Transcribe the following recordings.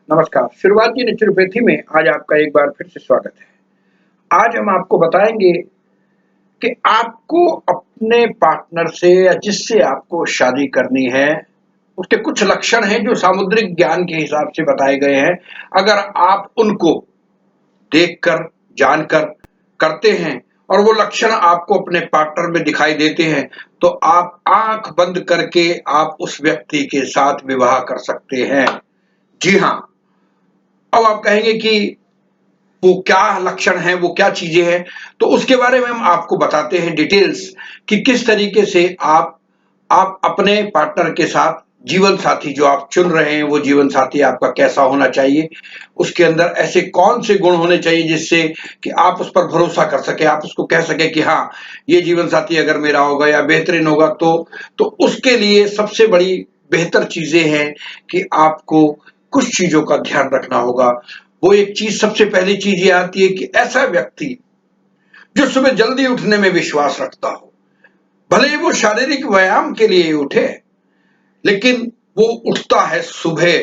नमस्कार, शुरुआती नेचुरोपैथी में आज आपका एक बार फिर से स्वागत है। आज हम आपको बताएँगे कि आपको अपने पार्टनर से या जिससे आपको शादी करनी है, उसके कुछ लक्षण हैं जो सामुद्रिक ज्ञान के हिसाब से बताए गए हैं। अगर आप उनको देखकर, जानकर करते हैं और वो लक्षण आपको अपने पार्टनर में दिखाई देते हैं, तो आप आँख बंद करके आप उस व्यक्ति के साथ विवाह कर सकते हैं। जी हाँ, अब आप कहेंगे कि वो क्या लक्षण हैं, वो क्या चीज़ें हैं, तो उसके बारे में हम आपको बताते हैं डिटेल्स कि किस तरीके से आप अपने पार्टनर के साथ जीवन साथी जो आप चुन रहे हैं, वो जीवन साथी आपका कैसा होना चाहिए, उसके अंदर ऐसे कौन से गुण होने चाहिए जिससे कि आप उस पर भरोसा कर सकें, आप उसको कह सकें कि हाँ, ये जीवन साथी अगर मेरा होगा या बेहतरीन होगा तो उसके लिए सबसे बड़ी बेहतर चीज़ें हैं कि आपको कुछ चीज़ों का ध्यान रखना होगा। वो एक चीज़ सबसे पहली चीज़ ये आती है कि ऐसा व्यक्ति जो सुबह जल्दी उठने में विश्वास रखता हो, भले ही वो शारीरिक व्यायाम के लिए उठे, लेकिन वो उठता है सुबह,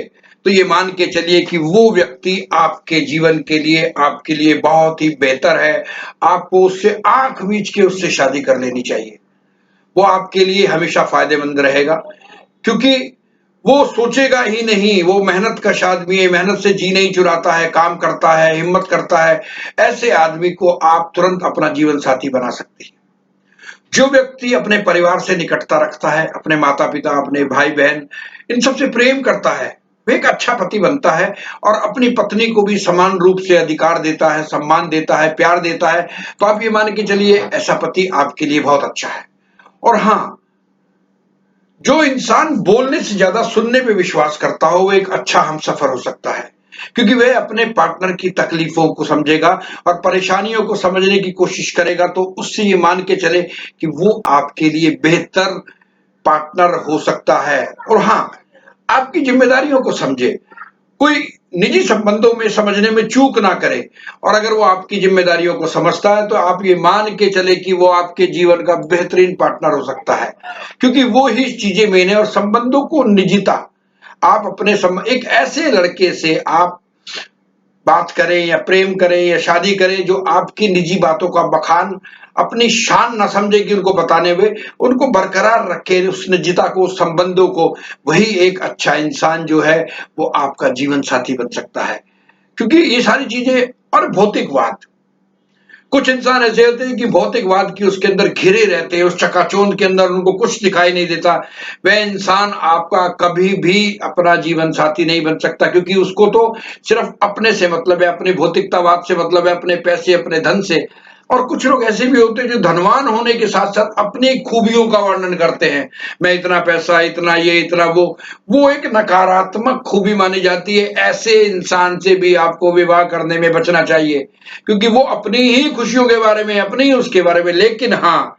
तो ये मान के चलिए कि वो व्यक्ति आपके जीवन के लिए, आपके लिए बहुत ही बेहतर है। आपको उससे आँख मीच के उससे शादी कर लेनी चाहिए। वो आपके लिए हमेशा फ़ायदेमंद रहेगा, क्योंकि वो सोचेगा ही नहीं, वो मेहनतकश आदमी है, मेहनत से जी नहीं चुराता है, काम करता है, हिम्मत करता है। ऐसे आदमी को आप तुरंत अपना जीवन साथी बना सकते हैं। जो व्यक्ति अपने परिवार से निकटता रखता है, अपने माता-पिता, अपने भाई-बहन, इन सबसे प्रेम करता है, वो एक अच्छा पति बनता है और अपनी पत्नी को भी समान रूप से अधिकार देता है, सम्मान देता है, प्यार देता है। तो आप ये मान के चलिए ऐसा पति आपके लिए बहुत अच्छा है। और हाँ, जो इंसान बोलने से ज्यादा सुनने पे विश्वास करता हो, वो एक अच्छा हमसफर हो सकता है, क्योंकि वह अपने पार्टनर की तकलीफों को समझेगा और परेशानियों को समझने की कोशिश करेगा, तो उससे ये मान के चले कि वो आपके लिए बेहतर पार्टनर हो सकता है। और हाँ, आपकी जिम्मेदारियों को समझे, कोई निजी संबंधों में समझने में चूक ना करे, और अगर वो आपकी जिम्मेदारियों को समझता है तो आप ये मान के चले कि वो आपके जीवन का बेहतरीन पार्टनर हो सकता है, क्योंकि वो ही चीजें मेन है। और संबंधों को निजता, आप अपने एक ऐसे लड़के से आप बात करें या प्रेम करें या शादी करें जो आपकी निजी बातों का बखान अपनी शान ना समझे कि उनको बताने में, उनको बरकरार रखे उस निजता को, उस संबंधों को। वही एक अच्छा इंसान जो है वो आपका जीवन साथी बन सकता है। क्योंकि ये सारी चीजें, और भौतिकवाद, कुछ इंसान ऐसे होते हैं कि भौतिकवाद की उसके अंदर घिरे रहते हैं, उस चकाचौंध के अंदर उनको कुछ दिखाई नहीं देता। वह इंसान आपका कभी भी अपना जीवन साथी नहीं बन सकता, क्योंकि उसको तो सिर्फ अपने से मतलब है, अपने भौतिकतावाद से मतलब है, अपने पैसे, अपने धन से। और कुछ लोग ऐसे भी होते हैं जो धनवान होने के साथ साथ अपनी खूबियों का वर्णन करते हैं। मैं इतना पैसा, इतना ये, इतना वो एक नकारात्मक खूबी मानी जाती है। ऐसे इंसान से भी आपको विवाह करने में बचना चाहिए, क्योंकि वो अपनी ही खुशियों के बारे में, अपनी ही उसके बारे में। लेकिन हाँ,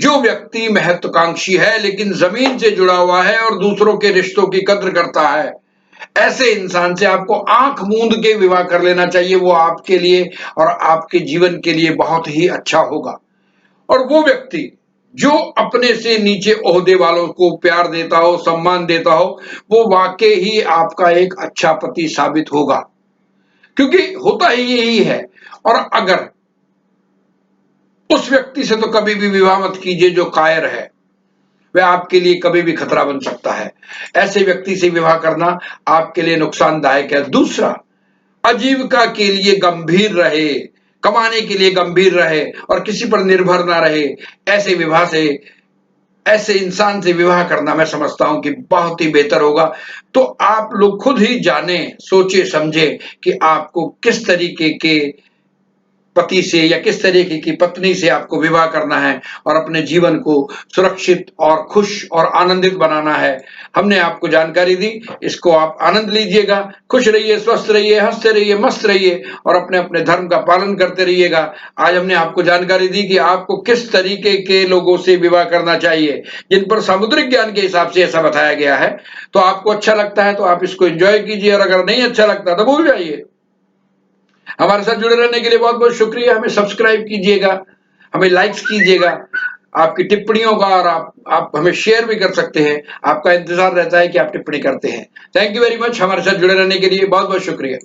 जो व्यक्ति महत्वाकांक्षी है लेकिन जमीन से जुड़ा हुआ है और दूसरों के रिश्तों की कद्र करता है, ऐसे इंसान से आपको आंख मूंद के विवाह कर लेना चाहिए। वो आपके लिए और आपके जीवन के लिए बहुत ही अच्छा होगा। और वो व्यक्ति जो अपने से नीचे ओहदे वालों को प्यार देता हो, सम्मान देता हो, वो वाकई ही आपका एक अच्छा पति साबित होगा, क्योंकि होता ही यही है। और अगर उस व्यक्ति से तो कभी भी विवाह मत कीजिए जो कायर है, वह आपके लिए कभी भी खतरा बन सकता है। ऐसे व्यक्ति से विवाह करना आपके लिए नुकसानदायक है। दूसरा, आजीविका के लिए गंभीर रहे, कमाने के लिए गंभीर रहे और किसी पर निर्भर ना रहे। ऐसे विवाह से, ऐसे इंसान से विवाह करना मैं समझता हूं कि बहुत ही बेहतर होगा। तो आप लोग खुद ही जाने, सोचे समझे कि आपको किस तरीके के पति से या किस तरीके की पत्नी से आपको विवाह करना है और अपने जीवन को सुरक्षित और खुश और आनंदित बनाना है। हमने आपको जानकारी दी, इसको आप आनंद लीजिएगा। खुश रहिए, स्वस्थ रहिए, हंसते रहिए, मस्त रहिए और अपने अपने धर्म का पालन करते रहिएगा। आज हमने आपको जानकारी दी कि आपको किस तरीके के लोगों से विवाह करना चाहिए, जिन पर सामुद्रिक ज्ञान के हिसाब से ऐसा बताया गया है। तो आपको अच्छा लगता है तो आप इसको एंजॉय कीजिए, और अगर नहीं अच्छा लगता तो भूल जाइए। हमारे साथ जुड़े रहने के लिए बहुत बहुत शुक्रिया। हमें सब्सक्राइब कीजिएगा, हमें लाइक्स कीजिएगा। आपकी टिप्पणियों का, और आप हमें शेयर भी कर सकते हैं। आपका इंतजार रहता है कि आप टिप्पणी करते हैं। Thank you very much. हमारे साथ जुड़े रहने के लिए बहुत बहुत शुक्रिया।